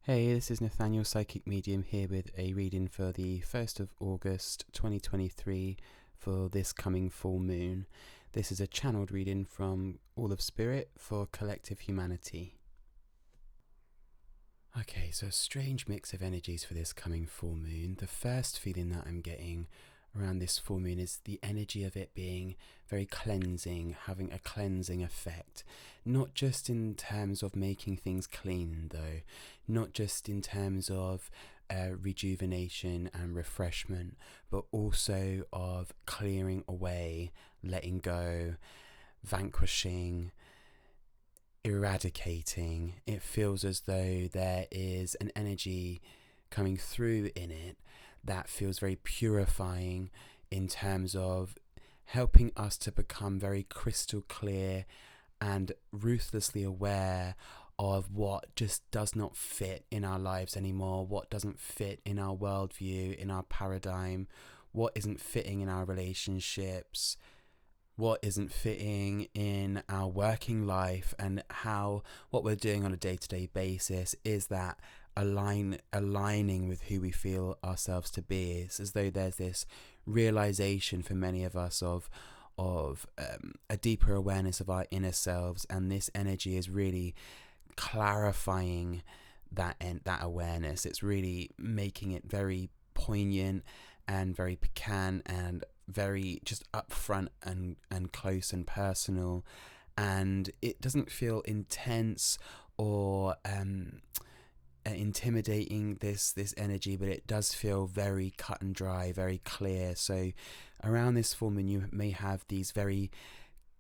Hey, this is Nathaniel Psychic Medium here with a reading for the 1st of August 2023 for this coming full moon. This is a channeled reading from All of Spirit for collective humanity. Okay, so a strange mix of energies for this coming full moon. The first feeling that I'm getting around this full moon is the energy of it being very cleansing, having a cleansing effect. Not just in terms of making things clean though, not just in terms of rejuvenation and refreshment, but also of clearing away, letting go, vanquishing, eradicating. It feels as though there is an energy coming through in it that feels very purifying in terms of helping us to become very crystal clear and ruthlessly aware of what just does not fit in our lives anymore, what doesn't fit in our worldview, in our paradigm, what isn't fitting in our relationships, what isn't fitting in our working life, and how what we're doing on a day-to-day basis is that aligning with who we feel ourselves to be. It's as though there's this realization for many of us of a deeper awareness of our inner selves, and this energy is really clarifying that awareness. It's really making it very poignant and very piquant and very just upfront and close and personal, and it doesn't feel intense or intimidating, this energy, but it does feel very cut and dry, very clear. So around this full moon you may have these very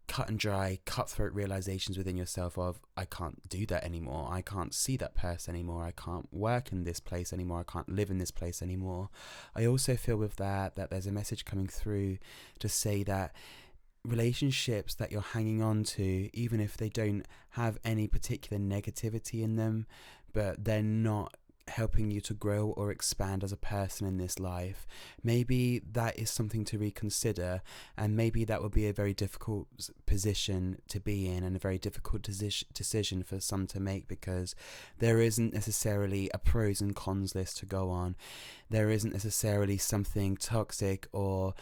cut and dry, cutthroat realizations within yourself of, I can't do that anymore, I can't see that person anymore, I can't work in this place anymore, I can't live in this place anymore. I also feel with that there's a message coming through to say that relationships that you're hanging on to, even if they don't have any particular negativity in them, but they're not helping you to grow or expand as a person in this life, maybe that is something to reconsider, and maybe that would be a very difficult position to be in and a very difficult decision for some to make, because there isn't necessarily a pros and cons list to go on. There isn't necessarily something toxic or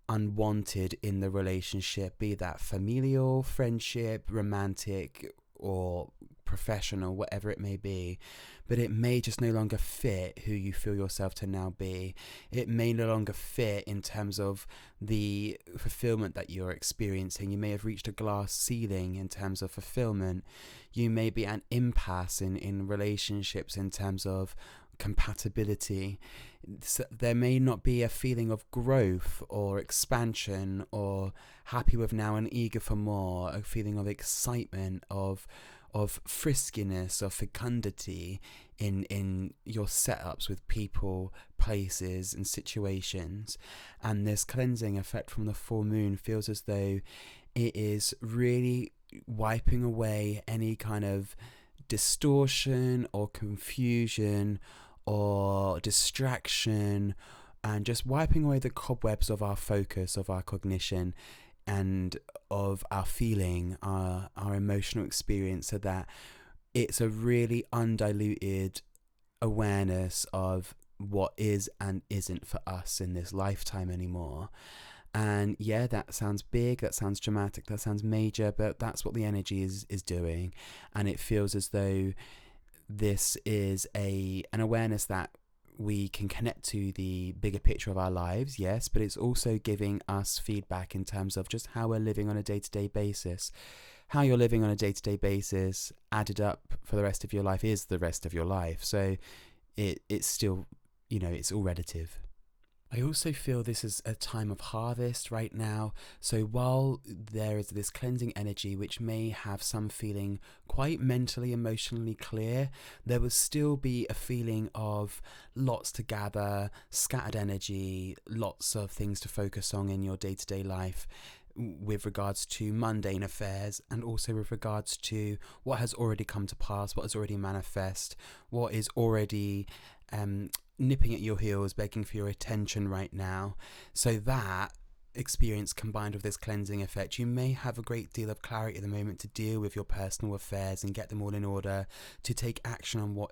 unwanted in the relationship, be that familial, friendship, romantic, or professional, whatever it may be, but it may just no longer fit who you feel yourself to now be. It may no longer fit in terms of the fulfillment that you're experiencing. You may have reached a glass ceiling in terms of fulfillment. You may be at an impasse in relationships in terms of compatibility. So there may not be a feeling of growth or expansion or happy with now and eager for more, a feeling of excitement, of friskiness, of fecundity in your setups with people, places and situations. And this cleansing effect from the full moon feels as though it is really wiping away any kind of distortion or confusion or distraction, and just wiping away the cobwebs of our focus, of our cognition, and of our feeling, our emotional experience, so that it's a really undiluted awareness of what is and isn't for us in this lifetime anymore. And yeah, that sounds big, that sounds dramatic, that sounds major, but that's what the energy is doing. And it feels as though this is an awareness that we can connect to the bigger picture of our lives, yes, but it's also giving us feedback in terms of just how we're living on a day-to-day basis. How you're living on a day-to-day basis added up for the rest of your life is the rest of your life. So it's still, it's all relative. I also feel this is a time of harvest right now. So while there is this cleansing energy which may have some feeling quite mentally, emotionally clear, there will still be a feeling of lots to gather, scattered energy, lots of things to focus on in your day-to-day life with regards to mundane affairs, and also with regards to what has already come to pass, what has already manifest, what is already nipping at your heels, begging for your attention right now. So that experience combined with this cleansing effect, you may have a great deal of clarity at the moment to deal with your personal affairs and get them all in order, to take action on what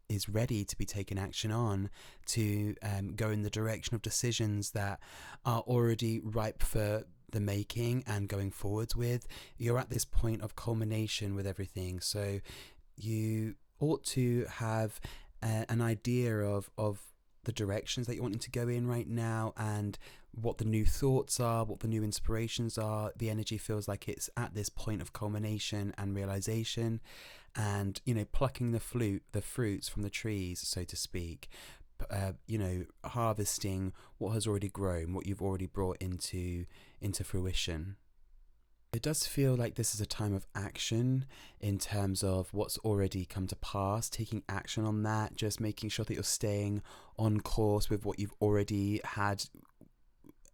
is ready to be taken action on, to go in the direction of decisions that are already ripe for the making and going forwards with. You're at this point of culmination with everything, so you ought to have an idea of the directions that you're wanting to go in right now, and what the new thoughts are, what the new inspirations are. The energy feels like it's at this point of culmination and realization, and plucking the fruits from the trees, so to speak. Harvesting what has already grown, what you've already brought into fruition. It does feel like this is a time of action in terms of what's already come to pass, taking action on that, just making sure that you're staying on course with what you've already had,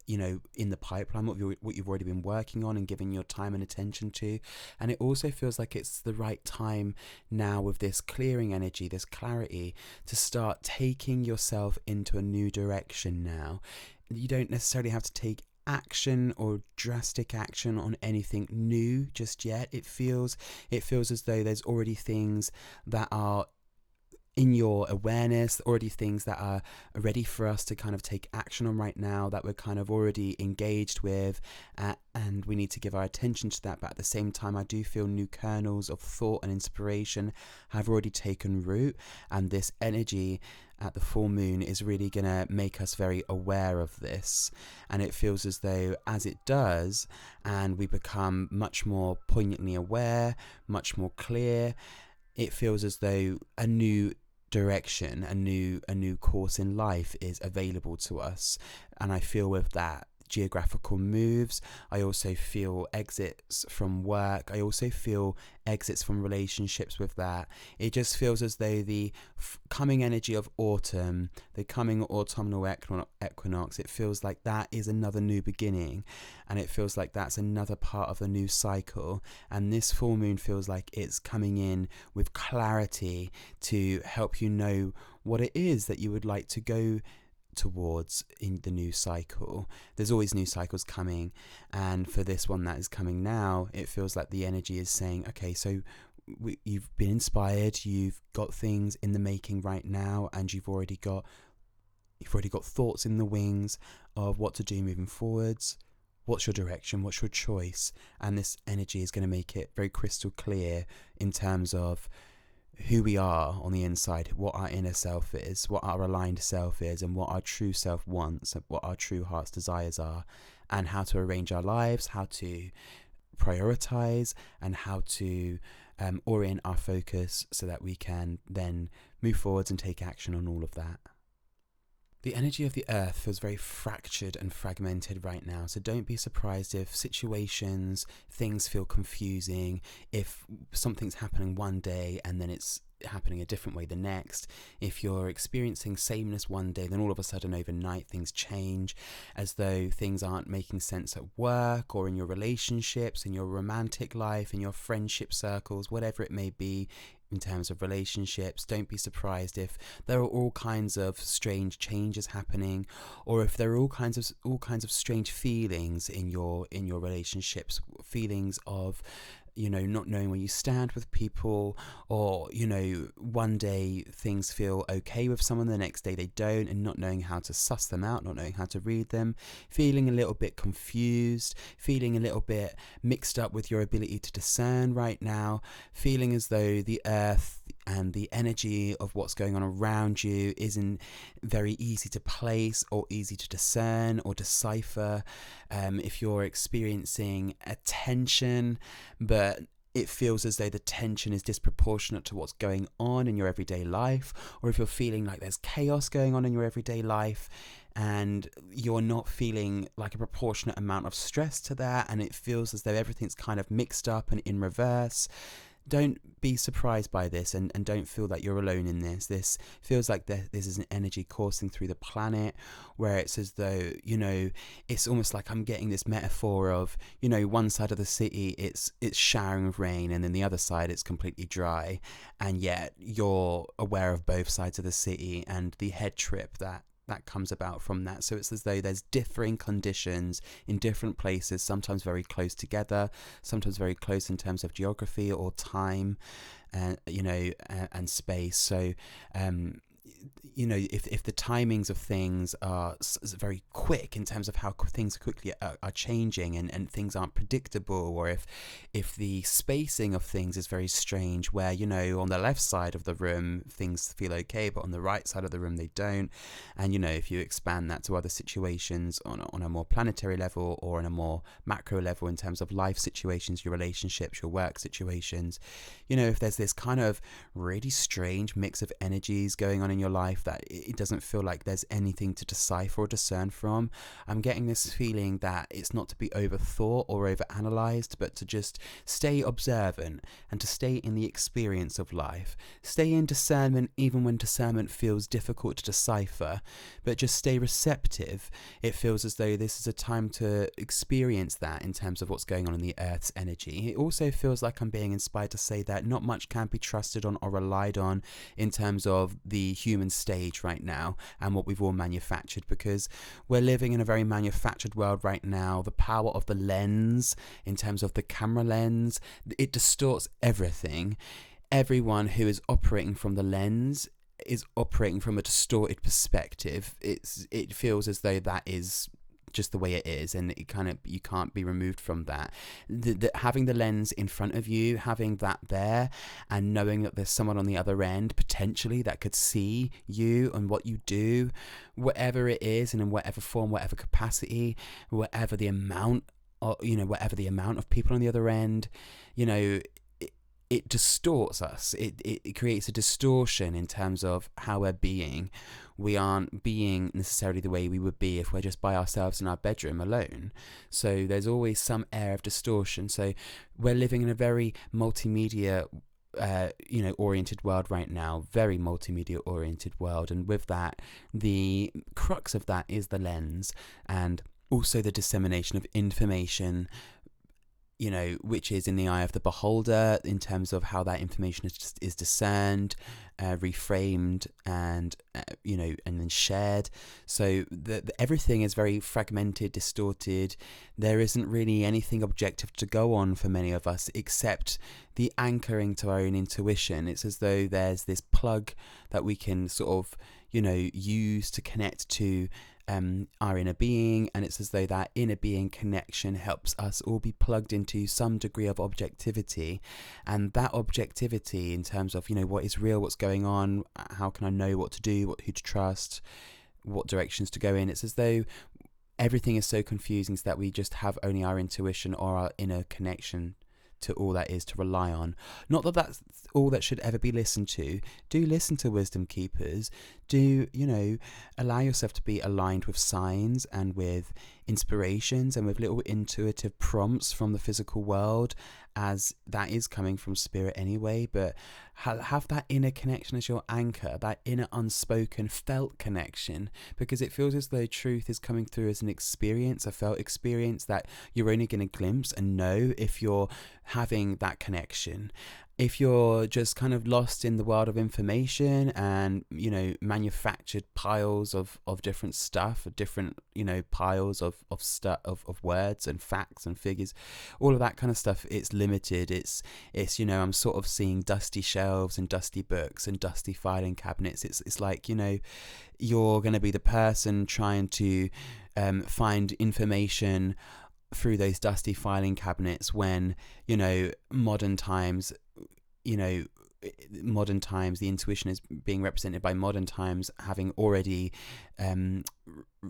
in the pipeline, what you've already been working on and giving your time and attention to. And it also feels like it's the right time now, with this clearing energy, this clarity, to start taking yourself into a new direction now. You don't necessarily have to take action or drastic action on anything new just yet. It feels as though there's already things that are in your awareness, already things that are ready for us to kind of take action on right now, that we're kind of already engaged with, and we need to give our attention to that. But at the same time, I do feel new kernels of thought and inspiration have already taken root, and this energy at the full moon is really going to make us very aware of this. And it feels as though, as it does, and we become much more poignantly aware, much more clear, it feels as though a new direction, a new course in life is available to us. And I feel with that, geographical moves, I also feel exits from work, I also feel exits from relationships with that. It just feels as though the coming energy of autumn, the coming autumnal equinox, it feels like that is another new beginning, and it feels like that's another part of a new cycle. And this full moon feels like it's coming in with clarity to help you know what it is that you would like to go towards in the new cycle. There's always new cycles coming, and for this one that is coming now, it feels like the energy is saying, okay, so you've been inspired, you've got things in the making right now, and you've already got thoughts in the wings of what to do moving forwards. What's your direction? What's your choice? And this energy is going to make it very crystal clear in terms of who we are on the inside, what our inner self is, what our aligned self is, and what our true self wants, and what our true heart's desires are, and how to arrange our lives, how to prioritize, and how to orient our focus so that we can then move forwards and take action on all of that. The energy of the earth feels very fractured and fragmented right now, so don't be surprised if situations, things feel confusing, if something's happening one day and then it's happening a different way the next. If you're experiencing sameness one day, then all of a sudden overnight things change, as though things aren't making sense at work or in your relationships, in your romantic life, in your friendship circles, whatever it may be. In terms of relationships, don't be surprised if there are all kinds of strange changes happening, or if there are all kinds of strange feelings in your relationships, feelings of not knowing where you stand with people, or one day things feel okay with someone, the next day they don't, and not knowing how to suss them out, not knowing how to read them, feeling a little bit confused, feeling a little bit mixed up with your ability to discern right now, feeling as though the earth and the energy of what's going on around you isn't very easy to place or easy to discern or decipher. If you're experiencing a tension, but it feels as though the tension is disproportionate to what's going on in your everyday life, or if you're feeling like there's chaos going on in your everyday life and you're not feeling like a proportionate amount of stress to that, and it feels as though everything's kind of mixed up and in reverse, don't be surprised by this, and don't feel that you're alone in this. This feels like this is an energy coursing through the planet, where it's as though, it's almost like I'm getting this metaphor of, one side of the city it's showering with rain, and then the other side it's completely dry, and yet you're aware of both sides of the city and the head trip that that comes about from that. So it's as though there's differing conditions in different places, sometimes very close together, sometimes very close in terms of geography or time, and space. So if the timings of things are very quick in terms of how things quickly are changing, and things aren't predictable, or if the spacing of things is very strange, where on the left side of the room things feel okay, but on the right side of the room they don't, and if you expand that to other situations on a more planetary level or on a more macro level in terms of life situations, your relationships, your work situations, if there's this kind of really strange mix of energies going on in your life that it doesn't feel like there's anything to decipher or discern from, I'm getting this feeling that it's not to be overthought or overanalyzed, but to just stay observant and to stay in the experience of life. Stay in discernment even when discernment feels difficult to decipher, but just stay receptive. It feels as though this is a time to experience that in terms of what's going on in the Earth's energy. It also feels like I'm being inspired to say that not much can be trusted on or relied on in terms of the human stage right now and what we've all manufactured, because we're living in a very manufactured world right now. The power of the lens, in terms of the camera lens, it distorts everything. Everyone who is operating from the lens is operating from a distorted perspective. It feels as though that is just the way it is, and you can't be removed from that. Having the lens in front of you, having that there, and knowing that there's someone on the other end potentially that could see you and what you do, whatever it is, and in whatever form, whatever capacity, whatever the amount of people on the other end, it distorts us. It creates a distortion in terms of how we're being. We aren't being necessarily the way we would be if we're just by ourselves in our bedroom alone. So there's always some air of distortion. So we're living in a very multimedia oriented world right now, very multimedia oriented world. And with that, the crux of that is the lens, and also the dissemination of information, which is in the eye of the beholder in terms of how that information is discerned, reframed, and and then shared. So everything is very fragmented, distorted. There isn't really anything objective to go on for many of us except the anchoring to our own intuition. It's as though there's this plug that we can sort of use to connect to our inner being, and it's as though that inner being connection helps us all be plugged into some degree of objectivity. And that objectivity in terms of what is real, what's going on, how can I know what to do, who to trust, what directions to go in, it's as though everything is so confusing, so that we just have only our intuition or our inner connection to all that is to rely on. Not that that's all that should ever be listened to. Do listen to wisdom keepers. Do allow yourself to be aligned with signs and with inspirations and with little intuitive prompts from the physical world, as that is coming from spirit anyway. But have that inner connection as your anchor, that inner unspoken felt connection, because it feels as though truth is coming through as an experience, a felt experience that you're only going to glimpse and know if you're having that connection. If you're just kind of lost in the world of information and manufactured piles of different stuff, different piles of words and facts and figures, all of that kind of stuff, it's limited. It's I'm sort of seeing dusty shelves and dusty books and dusty filing cabinets. It's like you're going to be the person trying to find information through those dusty filing cabinets when modern times, the intuition is being represented by modern times having already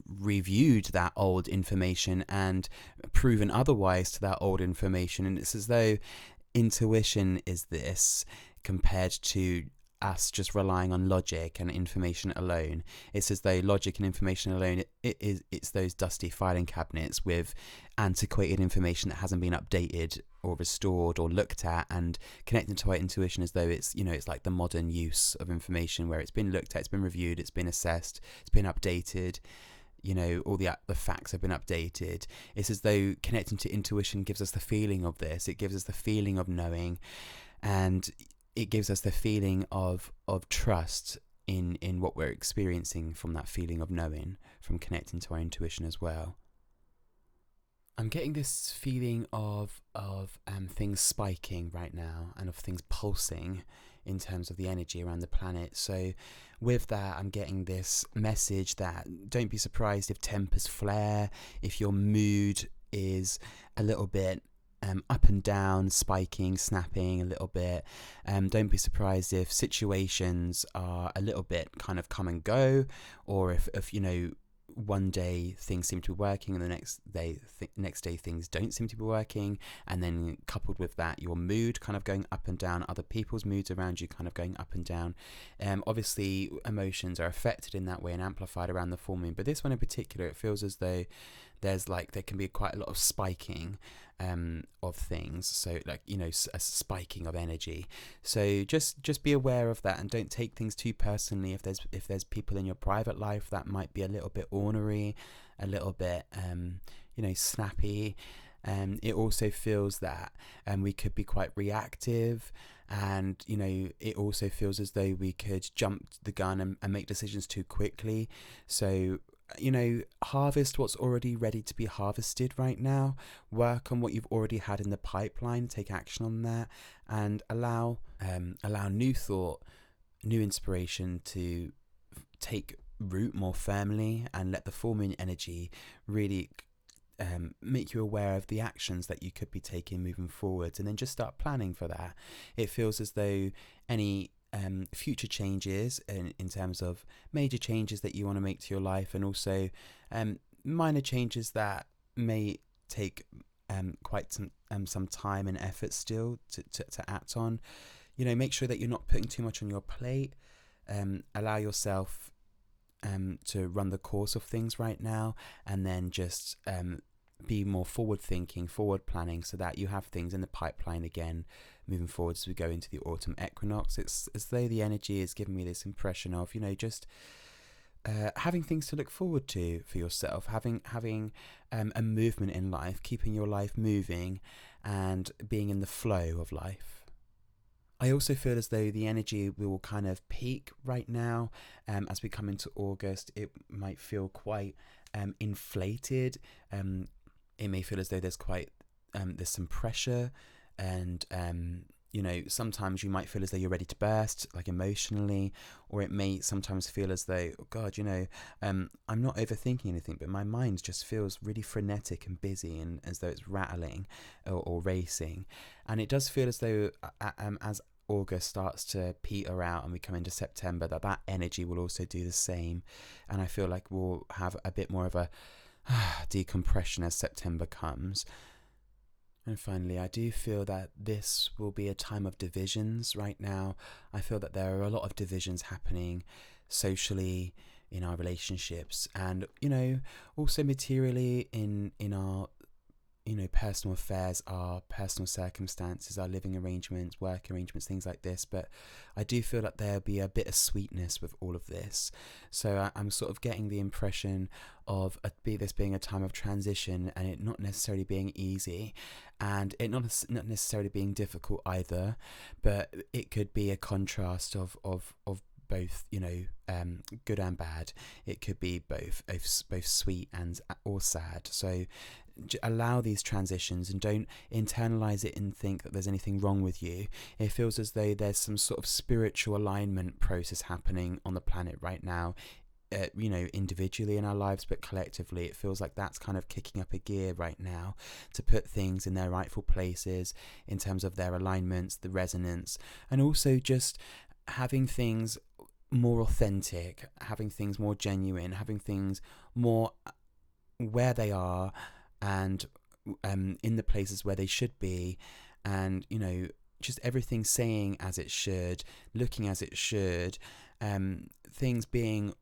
reviewed that old information and proven otherwise to that old information. And it's as though intuition is this compared to us just relying on logic and information alone. It's as though logic and information alone, it's those dusty filing cabinets with antiquated information that hasn't been updated or restored or looked at, and connecting to our intuition as though it's it's like the modern use of information where it's been looked at, it's been reviewed, it's been assessed, it's been updated, all the facts have been updated. It's as though connecting to intuition gives us the feeling of this. It gives us the feeling of knowing, and it gives us the feeling of trust in what we're experiencing from that feeling of knowing, from connecting to our intuition as well. I'm getting this feeling of things spiking right now, and of things pulsing in terms of the energy around the planet. So with that, I'm getting this message that don't be surprised if tempers flare, if your mood is a little bit up and down, spiking, snapping a little bit. Don't be surprised if situations are a little bit kind of come and go, or if you know, one day things seem to be working and the next day things don't seem to be working, and then coupled with that, your mood kind of going up and down, other people's moods around you kind of going up and down. Obviously emotions are affected in that way and amplified around the full moon, but this one in particular, it feels as though there can be quite a lot of spiking of things, so like, you know, a spiking of energy. So just be aware of that, and don't take things too personally. If there's people in your private life that might be a little bit ornery, a little bit snappy, it also feels that we could be quite reactive, and you know, it also feels as though we could jump the gun and make decisions too quickly. So, you know, harvest what's already ready to be harvested right now. Work on what you've already had in the pipeline, take action on that, and allow new thought, new inspiration to take root more firmly, and let the full moon energy really make you aware of the actions that you could be taking moving forwards, and then just start planning for that. It feels as though any future changes in terms of major changes that you want to make to your life, and also minor changes that may take quite some time and effort still to act on. You know, make sure that you're not putting too much on your plate. Allow yourself to run the course of things right now, and then just be more forward thinking, forward planning, so that you have things in the pipeline again moving forward as we go into the autumn equinox. It's as though the energy is giving me this impression of, you know, just having things to look forward to for yourself, having a movement in life, keeping your life moving and being in the flow of life. I also feel as though the energy will kind of peak right now as we come into August. It might feel quite inflated. It may feel as though there's some pressure, and you know, sometimes you might feel as though you're ready to burst, like emotionally, or it may sometimes feel as though, oh God, you know, I'm not overthinking anything, but my mind just feels really frenetic and busy, and as though it's rattling or racing. And it does feel as though as August starts to peter out and we come into September, that energy will also do the same, and I feel like we'll have a bit more of a decompression as September comes. And finally, I do feel that this will be a time of divisions right now. I feel that there are a lot of divisions happening socially, in our relationships, and, you know, also materially in our, you know, personal affairs, our personal circumstances, our living arrangements, work arrangements, things like this. But I do feel that there'll be a bit of sweetness with all of this. So I'm sort of getting the impression of this being a time of transition, and it not necessarily being easy, and it not necessarily being difficult either, but it could be a contrast of both, you know, good and bad. It could be both sweet and or sad. So allow these transitions and don't internalize it and think that there's anything wrong with you. It feels as though there's some sort of spiritual alignment process happening on the planet right now, you know, individually in our lives, but collectively it feels like that's kind of kicking up a gear right now to put things in their rightful places in terms of their alignments, the resonance, and also just having things more authentic, having things more genuine, having things more where they are, and in the places where they should be, and, you know, just everything saying as it should, looking as it should, things being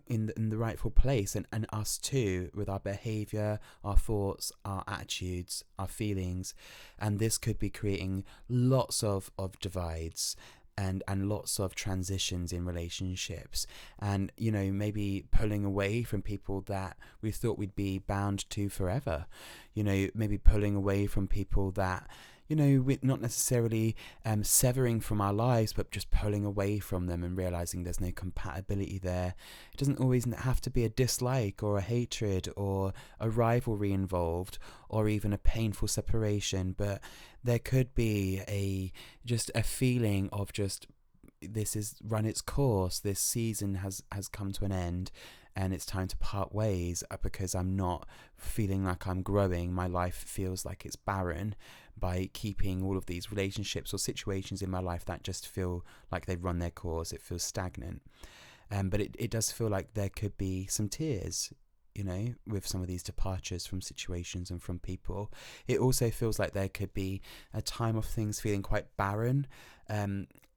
in the rightful place, and us too, with our behavior, our thoughts, our attitudes, our feelings. And this could be creating lots of divides and lots of transitions in relationships, and, you know, maybe pulling away from people that we thought we'd be bound to forever, you know, maybe pulling away from people that, we're not necessarily severing from our lives, but just pulling away from them and realizing there's no compatibility there. It doesn't always have to be a dislike or a hatred or a rivalry involved, or even a painful separation, but there could be just a feeling of just, this has run its course, this season has come to an end, and it's time to part ways, because I'm not feeling like I'm growing. My life feels like it's barren by keeping all of these relationships or situations in my life that just feel like they've run their course. It feels stagnant. But it does feel like there could be some tears, with some of these departures from situations and from people. It also feels like there could be a time of things feeling quite barren,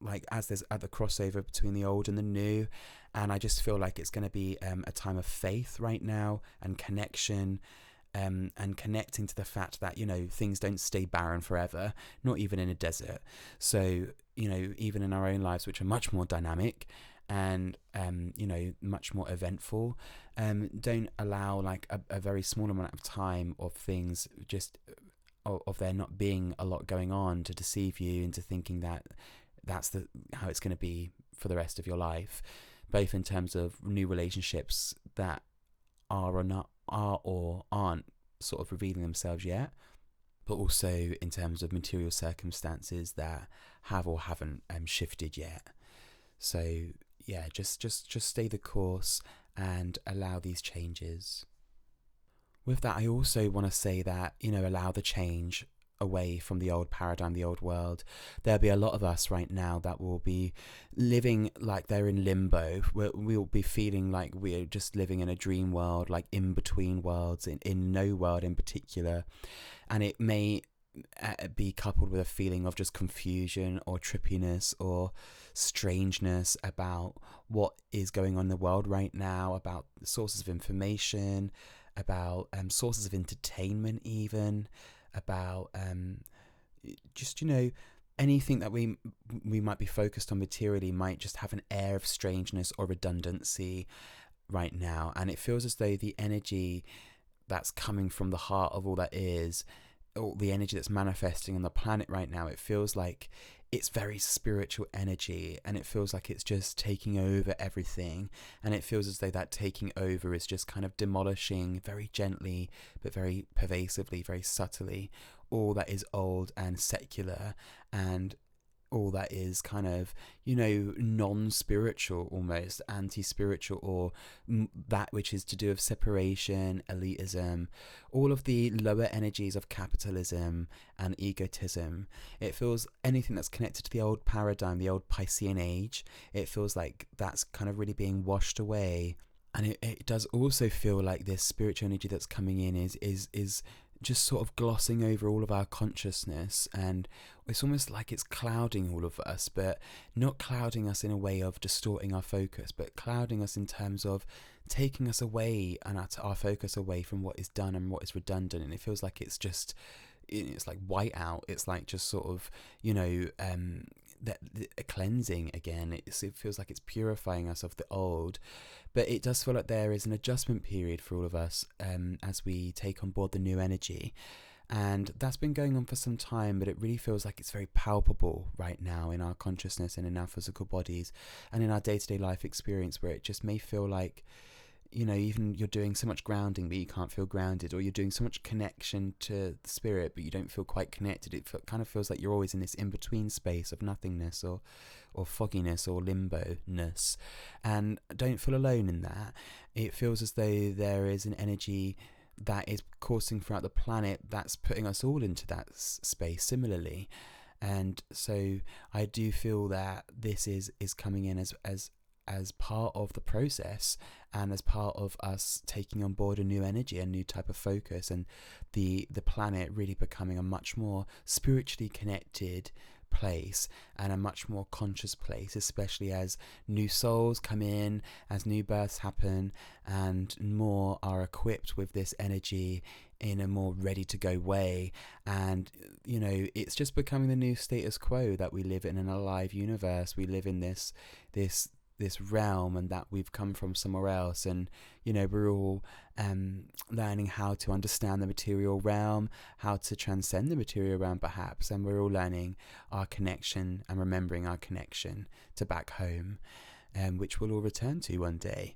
like as there's at the crossover between the old and the new. And I just feel like it's going to be a time of faith right now, and connection, and connecting to the fact that, things don't stay barren forever, not even in a desert. So, even in our own lives, which are much more dynamic and, much more eventful, don't allow like a very small amount of time of things, just of there not being a lot going on, to deceive you into thinking that that's how it's going to be for the rest of your life, both in terms of new relationships that are or aren't sort of revealing themselves yet, but also in terms of material circumstances that have or haven't shifted yet. So yeah, just stay the course and allow these changes. With that, I also want to say that, allow the change away from the old paradigm, the old world. There'll be a lot of us right now that will be living like they're in limbo. We'll be feeling like we're just living in a dream world, like in between worlds, in no world in particular. And it may be coupled with a feeling of just confusion or trippiness or strangeness about what is going on in the world right now, about sources of information, about sources of entertainment, even about just anything that we might be focused on materially might just have an air of strangeness or redundancy right now. And it feels as though the energy that's coming from the heart of all that is, or the energy that's manifesting on the planet right now, it feels like it's very spiritual energy, and it feels like it's just taking over everything. And it feels as though that taking over is just kind of demolishing very gently, but very pervasively, very subtly, all that is old and secular, and all that is kind of, non-spiritual, almost anti-spiritual, or that which is to do with separation, elitism, all of the lower energies of capitalism and egotism. It feels anything that's connected to the old paradigm, the old Piscean age, it feels like that's kind of really being washed away. And it does also feel like this spiritual energy that's coming in is just sort of glossing over all of our consciousness, and it's almost like it's clouding all of us, but not clouding us in a way of distorting our focus, but clouding us in terms of taking us away and our focus away from what is done and what is redundant. And it feels like it's like white out. It's like just sort of, a cleansing again. It feels like it's purifying us of the old. But it does feel like there is an adjustment period for all of us as we take on board the new energy. And that's been going on for some time, but it really feels like it's very palpable right now in our consciousness and in our physical bodies and in our day-to-day life experience, where it just may feel like, even you're doing so much grounding, but you can't feel grounded, or you're doing so much connection to the spirit, but you don't feel quite connected. It kind of feels like you're always in this in-between space of nothingness or fogginess or limbo-ness, and don't feel alone in that. It feels as though there is an energy that is coursing throughout the planet that's putting us all into that space similarly. And so I do feel that this is coming in as part of the process, and as part of us taking on board a new energy, a new type of focus, and the planet really becoming a much more spiritually connected place and a much more conscious place, especially as new souls come in, as new births happen, and more are equipped with this energy in a more ready to go way. And it's just becoming the new status quo, that we live in an alive universe. We live in this this realm and that we've come from somewhere else, and we're all learning how to understand the material realm, how to transcend the material realm perhaps, and we're all learning our connection and remembering our connection to back home, which we'll all return to one day,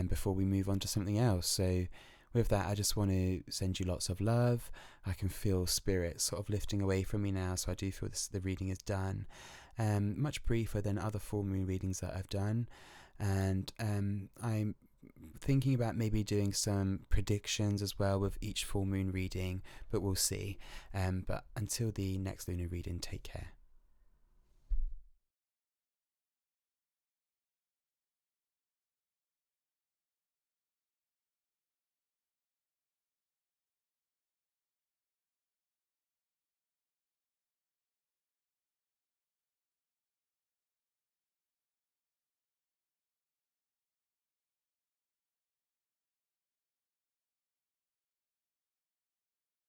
before we move on to something else. So with that, I just want to send you lots of love. I can feel spirit sort of lifting away from me now, so I do feel the reading is done. Much briefer than other full moon readings that I've done, and I'm thinking about maybe doing some predictions as well with each full moon reading, but we'll see. But until the next lunar reading, take care.